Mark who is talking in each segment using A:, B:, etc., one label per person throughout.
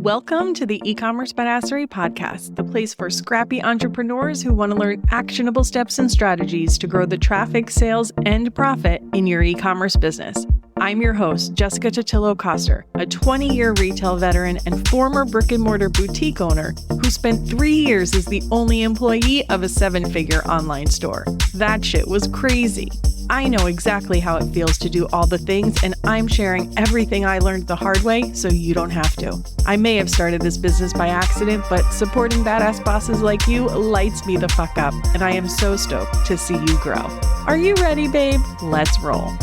A: Welcome to the eCommerce Badassery podcast, the place for scrappy entrepreneurs who want to learn actionable steps and strategies to grow the traffic, sales, and profit in your e-commerce business. I'm your host, Jessica Totillo-Coster, a 20-year retail veteran and former brick-and-mortar boutique owner who spent 3 years as the only employee of a 7-figure online store. That shit was crazy. I know exactly how it feels to do all the things, and I'm sharing everything I learned the hard way so you don't have to. I may have started this business by accident, but supporting badass bosses like you lights me the fuck up, and I am so stoked to see you grow. Are you ready, babe? Let's roll.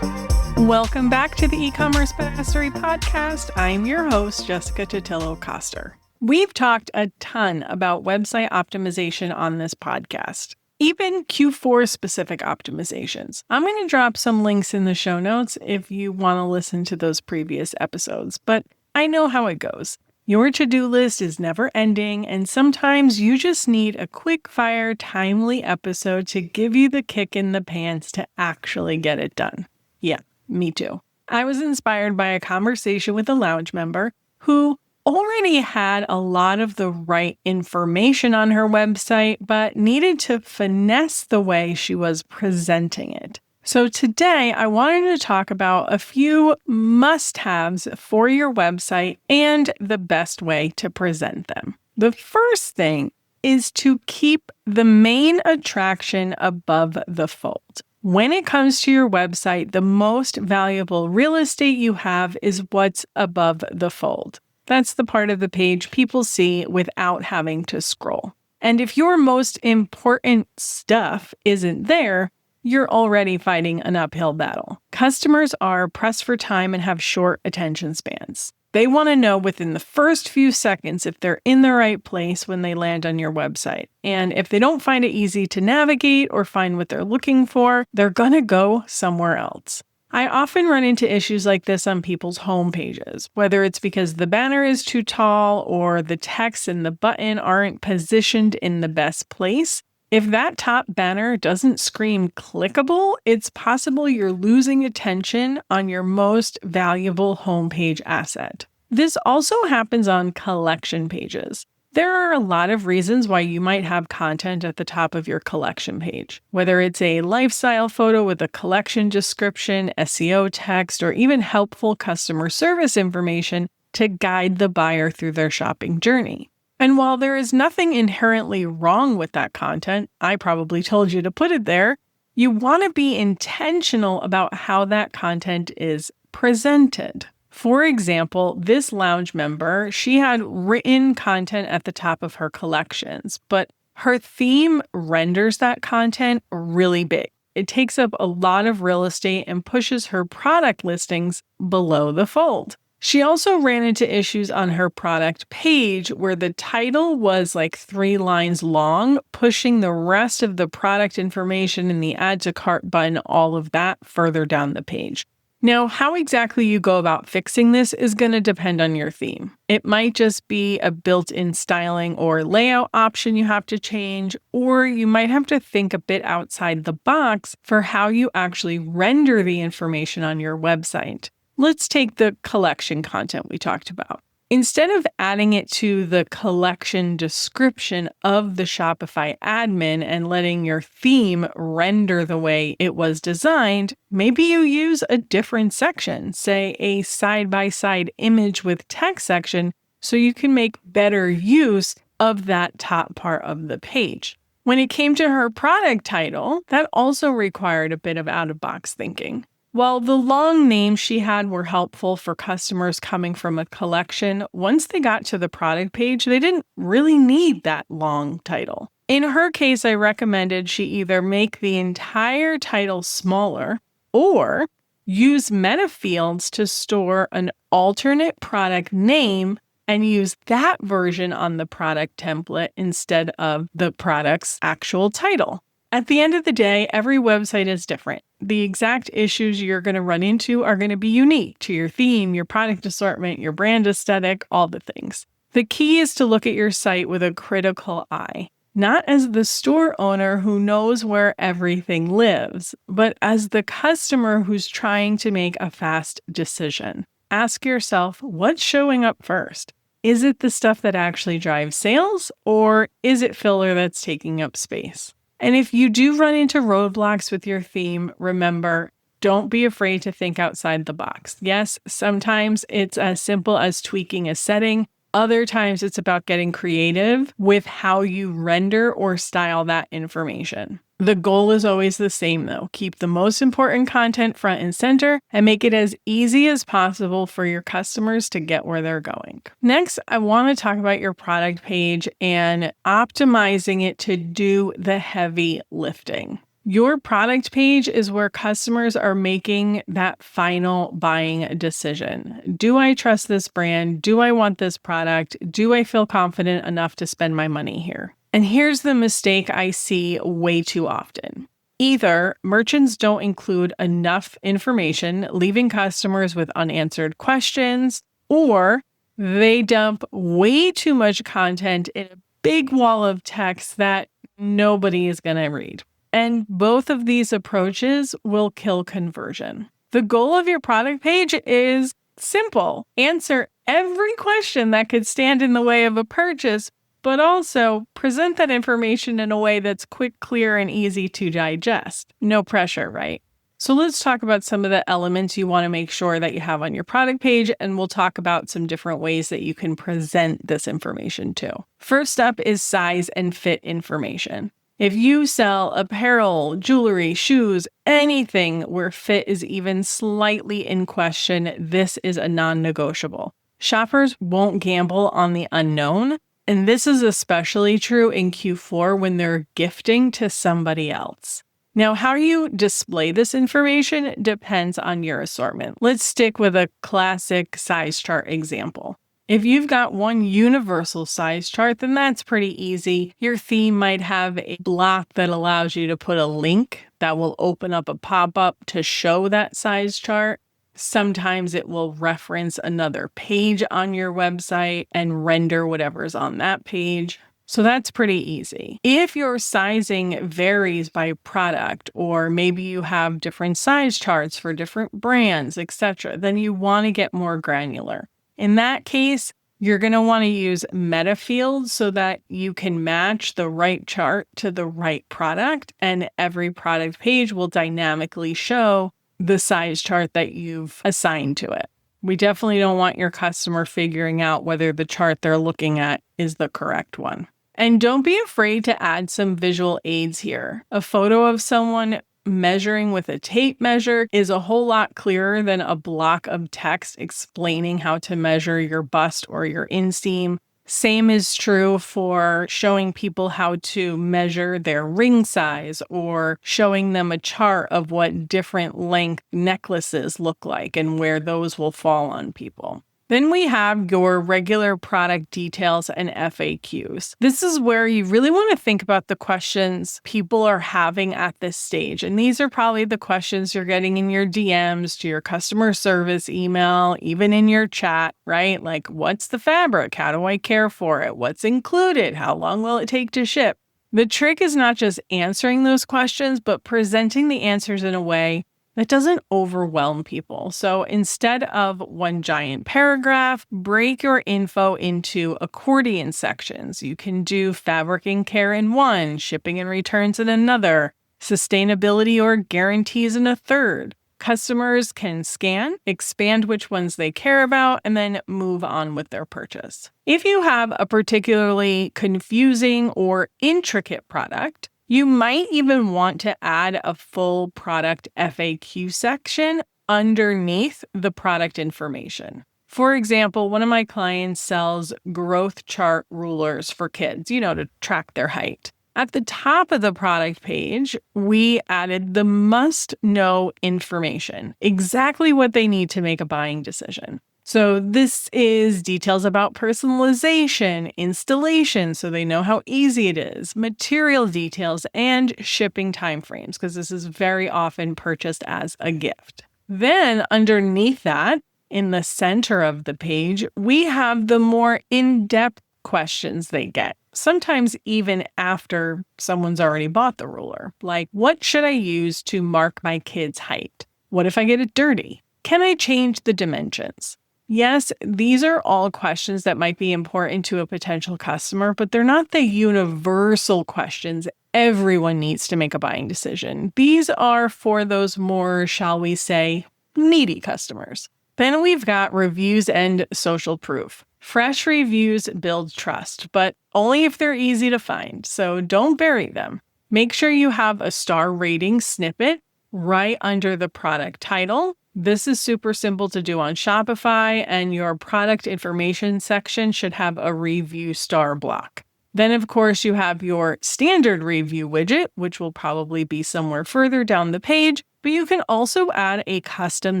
A: Welcome back to the eCommerce Badassery podcast. I'm your host, Jessica Totillo-Coster. We've talked a ton about website optimization on this podcast. Even Q4 specific optimizations. I'm going to drop some links in the show notes if you want to listen to those previous episodes, but I know how it goes. Your to-do list is never ending, and sometimes you just need a quick-fire, timely episode to give you the kick in the pants to actually get it done. Yeah, me too. I was inspired by a conversation with a lounge member who already had a lot of the right information on her website, but needed to finesse the way she was presenting it. So today, I wanted to talk about a few must-haves for your website and the best way to present them. The first thing is to keep the main attraction above the fold. When it comes to your website, the most valuable real estate you have is what's above the fold. That's the part of the page people see without having to scroll. And if your most important stuff isn't there, you're already fighting an uphill battle. Customers are pressed for time and have short attention spans. They want to know within the first few seconds if they're in the right place when they land on your website. And if they don't find it easy to navigate or find what they're looking for, they're going to go somewhere else. I often run into issues like this on people's home pages, whether it's because the banner is too tall or the text and the button aren't positioned in the best place. If that top banner doesn't scream clickable, it's possible you're losing attention on your most valuable homepage asset. This also happens on collection pages. There are a lot of reasons why you might have content at the top of your collection page, whether it's a lifestyle photo with a collection description, SEO text, or even helpful customer service information to guide the buyer through their shopping journey. And while there is nothing inherently wrong with that content, I probably told you to put it there, you want to be intentional about how that content is presented. For example, this lounge member, she had written content at the top of her collections, but her theme renders that content really big. It takes up a lot of real estate and pushes her product listings below the fold. She also ran into issues on her product page where the title was like 3 lines long, pushing the rest of the product information in the add to cart button, all of that further down the page. Now, how exactly you go about fixing this is going to depend on your theme. It might just be a built-in styling or layout option you have to change, or you might have to think a bit outside the box for how you actually render the information on your website. Let's take the collection content we talked about. Instead of adding it to the collection description of the Shopify admin and letting your theme render the way it was designed, maybe you use a different section, say a side-by-side image with text section, so you can make better use of that top part of the page. When it came to her product title, that also required a bit of out-of-box thinking. While the long names she had were helpful for customers coming from a collection, once they got to the product page, they didn't really need that long title. In her case, I recommended she either make the entire title smaller or use metafields to store an alternate product name and use that version on the product template instead of the product's actual title. At the end of the day, every website is different. The exact issues you're going to run into are going to be unique to your theme, your product assortment, your brand aesthetic, all the things. The key is to look at your site with a critical eye, not as the store owner who knows where everything lives, but as the customer who's trying to make a fast decision. ask yourself, what's showing up first? Is it the stuff that actually drives sales, or is it filler that's taking up space? And if you do run into roadblocks with your theme, remember, don't be afraid to think outside the box. Yes, sometimes it's as simple as tweaking a setting. Other times it's about getting creative with how you render or style that information. The goal is always the same though. Keep the most important content front and center and make it as easy as possible for your customers to get where they're going. Next, I want to talk about your product page and optimizing it to do the heavy lifting. Your product page is where customers are making that final buying decision. Do I trust this brand? Do I want this product? Do I feel confident enough to spend my money here? And here's the mistake I see way too often. Either merchants don't include enough information, leaving customers with unanswered questions, or they dump way too much content in a big wall of text that nobody is going to read. And both of these approaches will kill conversion. The goal of your product page is simple. Answer every question that could stand in the way of a purchase, but also present that information in a way that's quick, clear, and easy to digest. No pressure, right? So let's talk about some of the elements you want to make sure that you have on your product page, and we'll talk about some different ways that you can present this information too. First up is size and fit information. If you sell apparel, jewelry, shoes, anything where fit is even slightly in question, this is a non-negotiable. Shoppers won't gamble on the unknown, and this is especially true in Q4 when they're gifting to somebody else. Now, how you display this information depends on your assortment. Let's stick with a classic size chart example. If you've got one universal size chart, then that's pretty easy. Your theme might have a block that allows you to put a link that will open up a pop-up to show that size chart. Sometimes it will reference another page on your website and render whatever's on that page. So that's pretty easy. If your sizing varies by product, or maybe you have different size charts for different brands, etc., then you want to get more granular. In that case, you're going to want to use metafields so that you can match the right chart to the right product, and every product page will dynamically show the size chart that you've assigned to it. We definitely don't want your customer figuring out whether the chart they're looking at is the correct one. And don't be afraid to add some visual aids here. A photo of someone measuring with a tape measure is a whole lot clearer than a block of text explaining how to measure your bust or your inseam. Same is true for showing people how to measure their ring size, or showing them a chart of what different length necklaces look like and where those will fall on people. Then we have your regular product details and FAQs. This is where you really want to think about the questions people are having at this stage. And these are probably the questions you're getting in your DMs, to your customer service email, even in your chat, right? Like, what's the fabric? How do I care for it? What's included? How long will it take to ship? The trick is not just answering those questions, but presenting the answers in a way that doesn't overwhelm people. So instead of one giant paragraph, break your info into accordion sections. You can do fabric and care in one, shipping and returns in another, sustainability or guarantees in a third. Customers can scan, expand which ones they care about, and then move on with their purchase. If you have a particularly confusing or intricate product, you might even want to add a full product FAQ section underneath the product information. For example, one of my clients sells growth chart rulers for kids, to track their height. At the top of the product page, we added the must-know information, exactly what they need to make a buying decision. So this is details about personalization, installation, so they know how easy it is, material details, and shipping timeframes, because this is very often purchased as a gift. Then underneath that, in the center of the page, we have the more in-depth questions they get, sometimes even after someone's already bought the ruler. Like, what should I use to mark my kid's height? What if I get it dirty? Can I change the dimensions? Yes, these are all questions that might be important to a potential customer, but they're not the universal questions everyone needs to make a buying decision. These are for those more, shall we say, needy customers. Then we've got reviews and social proof. Fresh reviews build trust, but only if they're easy to find, so don't bury them. Make sure you have a star rating snippet right under the product title. This is super simple to do on Shopify, and your product information section should have a review star block. Then, of course, you have your standard review widget, which will probably be somewhere further down the page, but you can also add a custom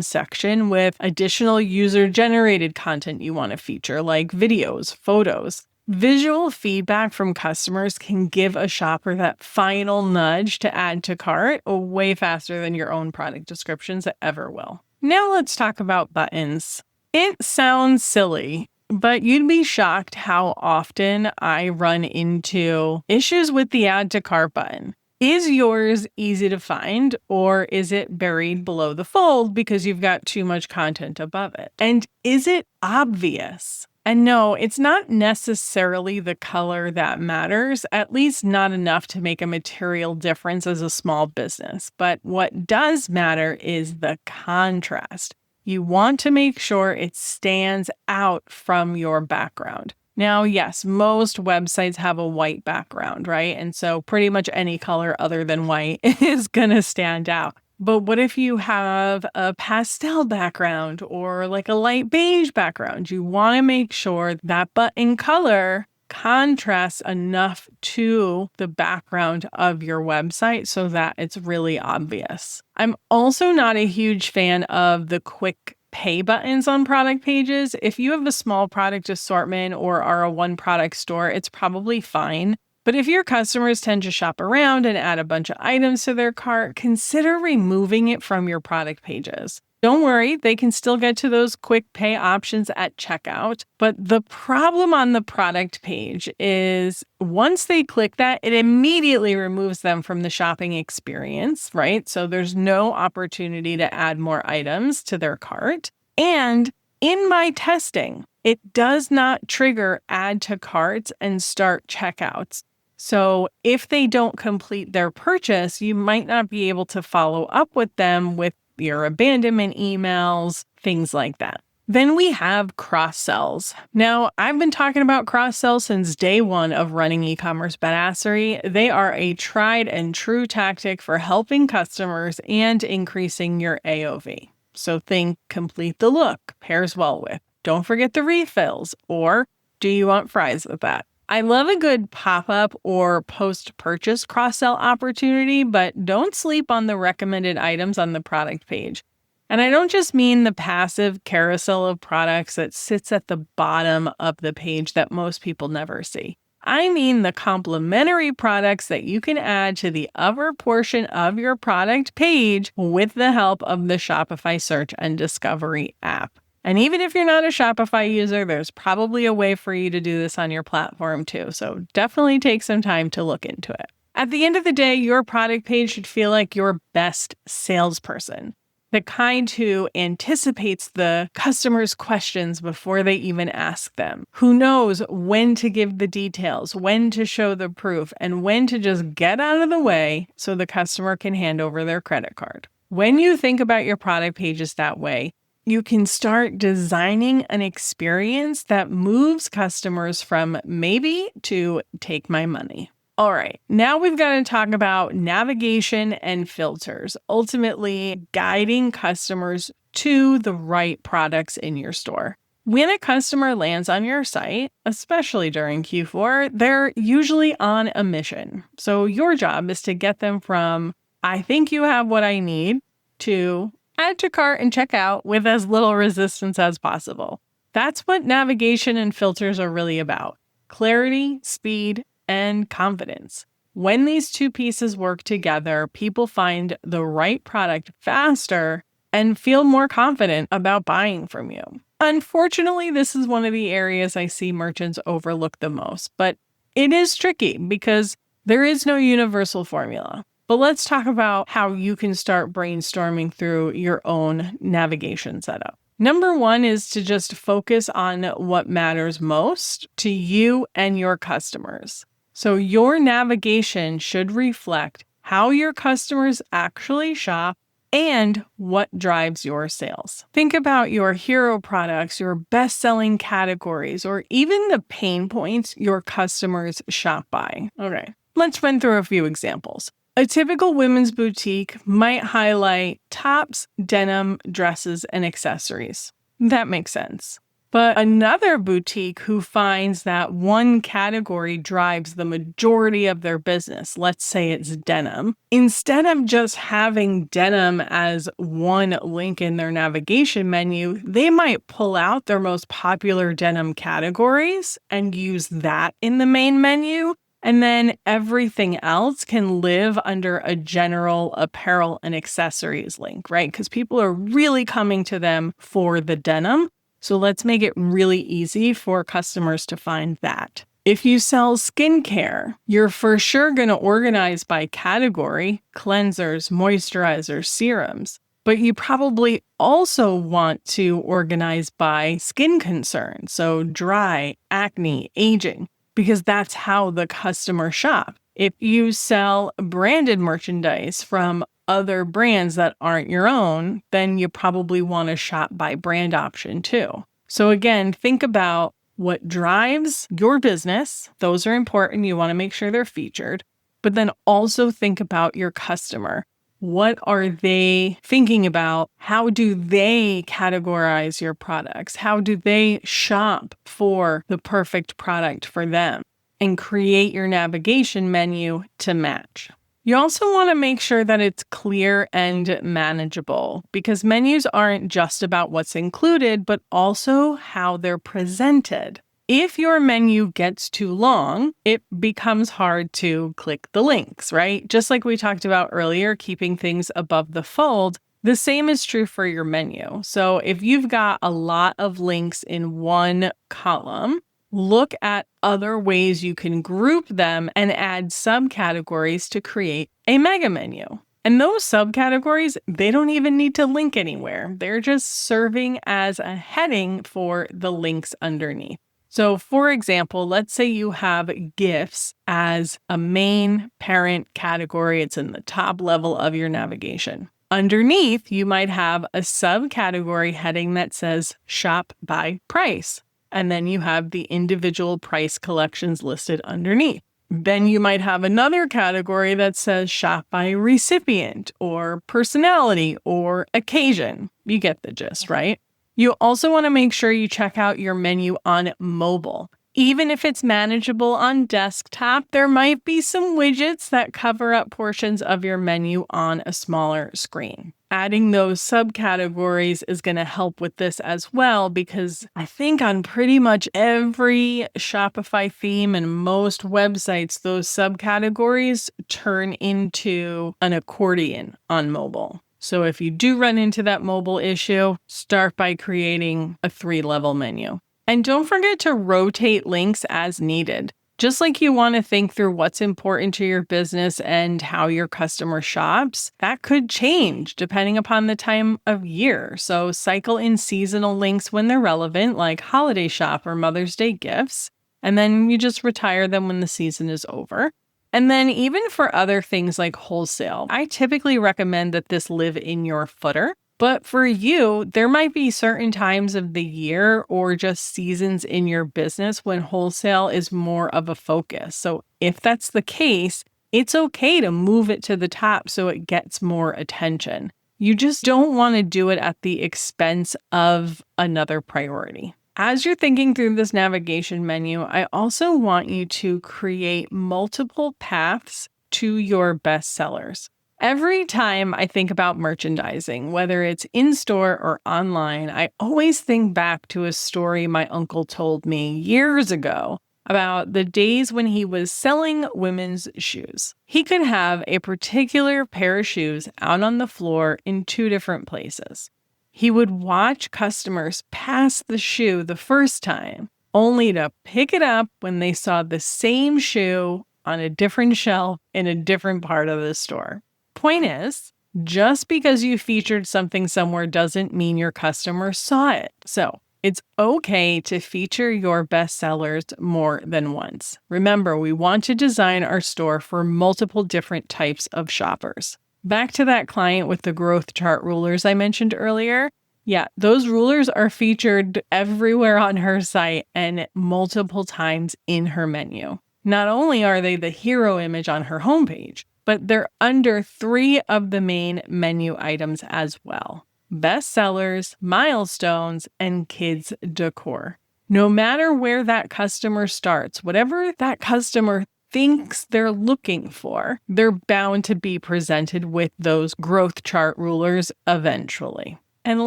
A: section with additional user-generated content you want to feature, like videos, photos. Visual feedback from customers can give a shopper that final nudge to add to cart way faster than your own product descriptions ever will. Now let's talk about buttons. It sounds silly, but you'd be shocked how often I run into issues with the add to cart button. Is yours easy to find, or is it buried below the fold because you've got too much content above it? And is it obvious? And no, it's not necessarily the color that matters, at least not enough to make a material difference as a small business. But what does matter is the contrast. You want to make sure it stands out from your background. Now, yes, most websites have a white background, right? And so pretty much any color other than white is going to stand out. But what if you have a pastel background or like a light beige background? You want to make sure that button color contrasts enough to the background of your website so that it's really obvious. I'm also not a huge fan of the quick pay buttons on product pages. If you have a small product assortment or are a one product store, it's probably fine. But if your customers tend to shop around and add a bunch of items to their cart, consider removing it from your product pages. Don't worry, they can still get to those quick pay options at checkout. But the problem on the product page is once they click that, it immediately removes them from the shopping experience, right? So there's no opportunity to add more items to their cart. And in my testing, it does not trigger add to carts and start checkouts. So if they don't complete their purchase, you might not be able to follow up with them with your abandonment emails, things like that. Then we have cross-sells. Now, I've been talking about cross-sells since day one of running eCommerce Badassery. They are a tried and true tactic for helping customers and increasing your AOV. So think complete the look, pairs well with. Don't forget the refills, or do you want fries with that? I love a good pop-up or post-purchase cross-sell opportunity, but don't sleep on the recommended items on the product page. And I don't just mean the passive carousel of products that sits at the bottom of the page that most people never see. I mean the complementary products that you can add to the upper portion of your product page with the help of the Shopify Search and Discovery app. And even if you're not a Shopify user, there's probably a way for you to do this on your platform too. So definitely take some time to look into it. At the end of the day, your product page should feel like your best salesperson, the kind who anticipates the customer's questions before they even ask them, who knows when to give the details, when to show the proof, and when to just get out of the way so the customer can hand over their credit card. When you think about your product pages that way, you can start designing an experience that moves customers from maybe to take my money. All right, now we've got to talk about navigation and filters, ultimately guiding customers to the right products in your store. When a customer lands on your site, especially during Q4, they're usually on a mission. So your job is to get them from, I think you have what I need, to add to cart and check out with as little resistance as possible. That's what navigation and filters are really about. Clarity, speed, and confidence. When these two pieces work together, people find the right product faster and feel more confident about buying from you. Unfortunately, this is one of the areas I see merchants overlook the most, but it is tricky because there is no universal formula. But let's talk about how you can start brainstorming through your own navigation setup. Number one is to just focus on what matters most to you and your customers. So your navigation should reflect how your customers actually shop and what drives your sales. Think about your hero products, your best-selling categories, or even the pain points your customers shop by. Okay, let's run through a few examples. A typical women's boutique might highlight tops, denim, dresses, and accessories. That makes sense. But another boutique who finds that one category drives the majority of their business, let's say it's denim, instead of just having denim as one link in their navigation menu, they might pull out their most popular denim categories and use that in the main menu. And then everything else can live under a general apparel and accessories link, right? Because people are really coming to them for the denim. So let's make it really easy for customers to find that. If you sell skincare, you're for sure going to organize by category: cleansers, moisturizers, serums. But you probably also want to organize by skin concerns, so dry, acne, aging, because that's how the customer shop. If you sell branded merchandise from other brands that aren't your own, then you probably want to shop by brand option too. So again, think about what drives your business. Those are important. You want to make sure they're featured. But then also think about your customer. What are they thinking about? How do they categorize your products? How do they shop for the perfect product for them? And create your navigation menu to match. You also want to make sure that it's clear and manageable, because menus aren't just about what's included, but also how they're presented. If your menu gets too long, it becomes hard to click the links, right? Just like we talked about earlier, keeping things above the fold, the same is true for your menu. So if you've got a lot of links in one column, look at other ways you can group them and add subcategories to create a mega menu. And those subcategories, they don't even need to link anywhere. They're just serving as a heading for the links underneath. So for example, let's say you have gifts as a main parent category. It's in the top level of your navigation. Underneath, you might have a subcategory heading that says shop by price. And then you have the individual price collections listed underneath. Then you might have another category that says shop by recipient or personality or occasion. You get the gist, right? You also want to make sure you check out your menu on mobile. Even if it's manageable on desktop, there might be some widgets that cover up portions of your menu on a smaller screen. Adding those subcategories is going to help with this as well, because I think on pretty much every Shopify theme and most websites, those subcategories turn into an accordion on mobile. So if you do run into that mobile issue, start by creating a 3-level menu. And don't forget to rotate links as needed. Just like you want to think through what's important to your business and how your customer shops, that could change depending upon the time of year. So cycle in seasonal links when they're relevant, like holiday shop or Mother's Day gifts, and then you just retire them when the season is over. And then even for other things like wholesale, I typically recommend that this live in your footer. But for you, there might be certain times of the year or just seasons in your business when wholesale is more of a focus. So if that's the case, it's okay to move it to the top so it gets more attention. You just don't want to do it at the expense of another priority. As you're thinking through this navigation menu, I also want you to create multiple paths to your bestsellers. Every time I think about merchandising, whether it's in-store or online, I always think back to a story my uncle told me years ago about the days when he was selling women's shoes. He could have a particular pair of shoes out on the floor in 2 different places. He would watch customers pass the shoe the first time, only to pick it up when they saw the same shoe on a different shelf in a different part of the store. Point is, Just because you featured something somewhere doesn't mean your customer saw it. So it's okay to feature your bestsellers more than once. Remember, we want to design our store for multiple different types of shoppers. Back to that client with the growth chart rulers I mentioned earlier. Yeah, those rulers are featured everywhere on her site and multiple times in her menu. Not only are they the hero image on her homepage, but they're under 3 of the main menu items as well: bestsellers, milestones, and kids decor. No matter where that customer starts, whatever that customer thinks they're looking for, they're bound to be presented with those growth chart rulers eventually. And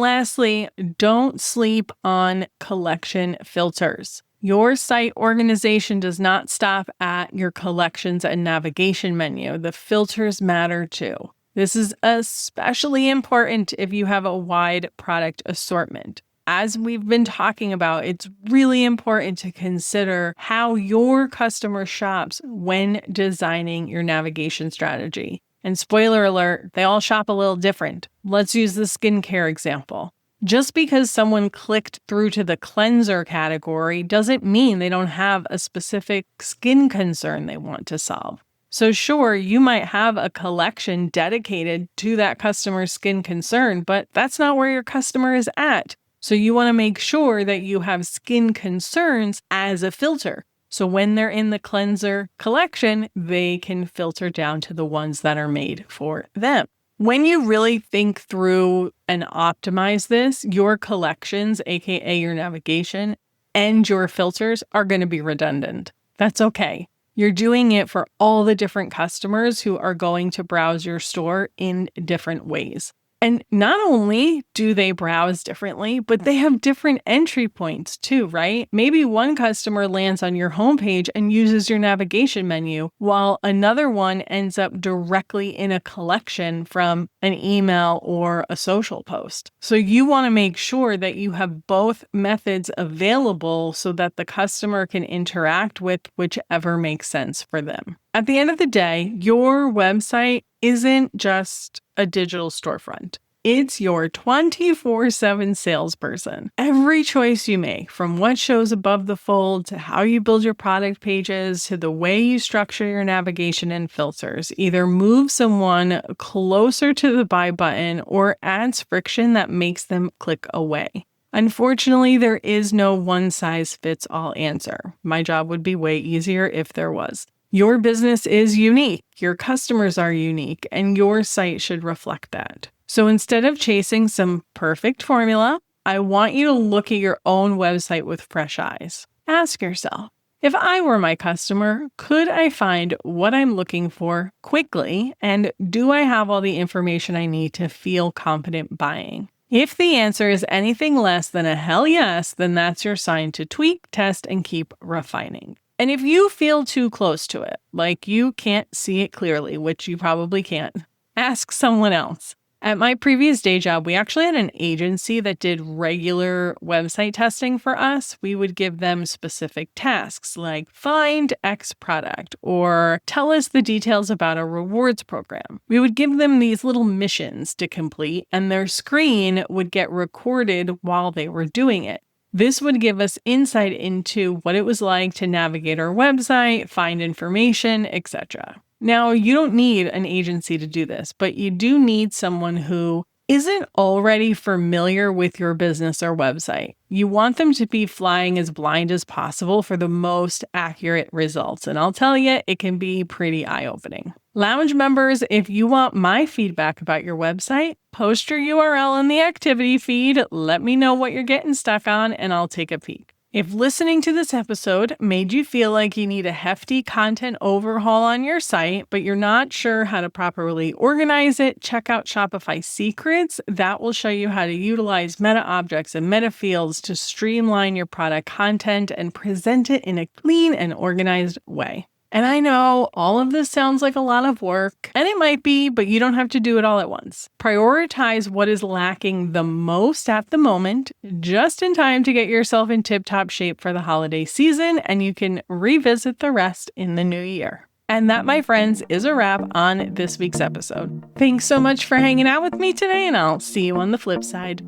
A: lastly, don't sleep on collection filters. Your site organization does not stop at your collections and navigation menu. The filters matter too. This is especially important if you have a wide product assortment. As we've been talking about, it's really important to consider how your customer shops when designing your navigation strategy. And spoiler alert, they all shop a little different. Let's use the skincare example. Just because someone clicked through to the cleanser category doesn't mean they don't have a specific skin concern they want to solve. So sure, you might have a collection dedicated to that customer's skin concern, but that's not where your customer is at. So you want to make sure that you have skin concerns as a filter. So when they're in the cleanser collection, they can filter down to the ones that are made for them. When you really think through and optimize this, your collections, aka your navigation, and your filters are going to be redundant. That's okay. You're doing it for all the different customers who are going to browse your store in different ways. And not only do they browse differently, but they have different entry points too, right? Maybe one customer lands on your homepage and uses your navigation menu, while another one ends up directly in a collection from an email or a social post. So you want to make sure that you have both methods available so that the customer can interact with whichever makes sense for them. At the end of the day, your website isn't just a digital storefront. It's your 24/7 salesperson. Every choice you make, from what shows above the fold to how you build your product pages to the way you structure your navigation and filters, either moves someone closer to the buy button or adds friction that makes them click away. Unfortunately, there is no one-size-fits-all answer. My job would be way easier if there was. Your business is unique, your customers are unique, and your site should reflect that. So instead of chasing some perfect formula, I want you to look at your own website with fresh eyes. Ask yourself, if I were my customer, could I find what I'm looking for quickly? And do I have all the information I need to feel confident buying? If the answer is anything less than a hell yes, then that's your sign to tweak, test, and keep refining. And if you feel too close to it, like you can't see it clearly, which you probably can't, ask someone else. At my previous day job, we actually had an agency that did regular website testing for us. We would give them specific tasks like find X product or tell us the details about a rewards program. We would give them these little missions to complete, and their screen would get recorded while they were doing it. This would give us insight into what it was like to navigate our website, find information, etc. Now, you don't need an agency to do this, but you do need someone who isn't already familiar with your business or website. You want them to be flying as blind as possible for the most accurate results. And I'll tell you, it can be pretty eye-opening. Lounge members, if you want my feedback about your website, post your URL in the activity feed, let me know what you're getting stuck on, and I'll take a peek. If listening to this episode made you feel like you need a hefty content overhaul on your site, but you're not sure how to properly organize it, check out Shopify Secrets. That will show you how to utilize metaobjects and metafields to streamline your product content and present it in a clean and organized way. And I know all of this sounds like a lot of work, and it might be, but you don't have to do it all at once. Prioritize what is lacking the most at the moment, just in time to get yourself in tip-top shape for the holiday season, and you can revisit the rest in the new year. And that, my friends, is a wrap on this week's episode. Thanks so much for hanging out with me today, and I'll see you on the flip side.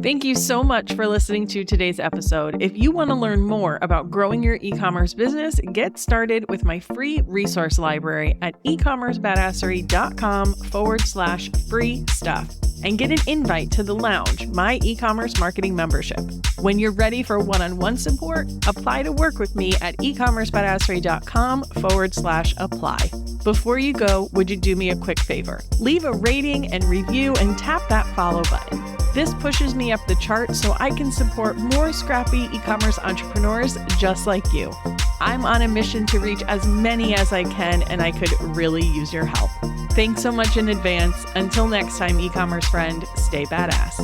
A: Thank you so much for listening to today's episode. If you want to learn more about growing your e-commerce business, get started with my free resource library at ecommercebadassery.com/free stuff and get an invite to the Lounge, my e-commerce marketing membership. When you're ready for one-on-one support, apply to work with me at ecommercebadassery.com/apply. Before you go, would you do me a quick favor? Leave a rating and review and tap that follow button. This pushes me up the chart so I can support more scrappy e-commerce entrepreneurs just like you. I'm on a mission to reach as many as I can, and I could really use your help. Thanks so much in advance. Until next time, e-commerce friend, stay badass.